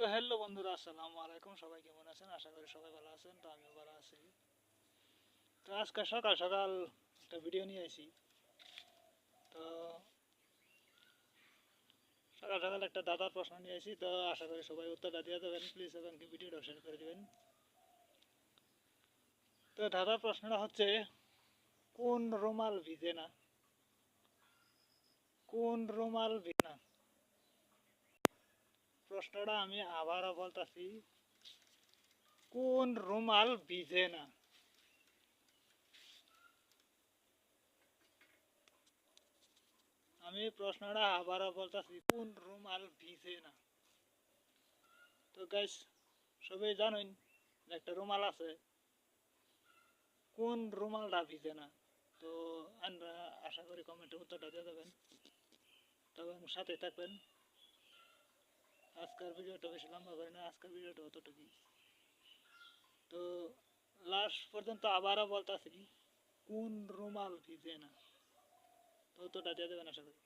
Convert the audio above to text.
তো হ্যালো বন্ধুরা, আসসালামু আলাইকুম। সবাই কেমন আছেন? আশা করি সবাই ভালো আছেন। তো আমিও ভালো আছি। তো আজকে সকাল সকাল একটা ভিডিও নিয়ে আসি। তো সকাল সকাল একটা দাদার প্রশ্ন নিয়ে আসি। তো আশা করি সবাই উত্তরটা দিয়ে দেবেন প্লিজ, এবং কি ভিডিওটা শেয়ার করে দেবেন। তো দাদার প্রশ্নটা হচ্ছে, কোন রুমাল ভিজে না? কোন রুমাল ভিজে না? প্রশ্নটা আমি আবারও বলতেছি, কোন রুমাল ভিজে না? আমি প্রশ্নটা আবারও বলতেছি, কোন রুমাল ভিজে না? তো গাইস, সবাই জানেন যে একটা রুমাল আছে, কোন রুমালটা ভিজে না? তো আমরা আশা করি কমেন্টে উত্তরটা দিয়ে দেবেন, তবে সাথে থাকবেন। আজকের ভিডিওটা বেশি লম্বা করি না, আজকের ভিডিওটা অতটুকুই। তো লাস্ট পর্যন্ত আবারও বলতেছি, কোন রুমাল ভিজে না? তো উত্তরটা দিয়ে দেবেন আশা করি।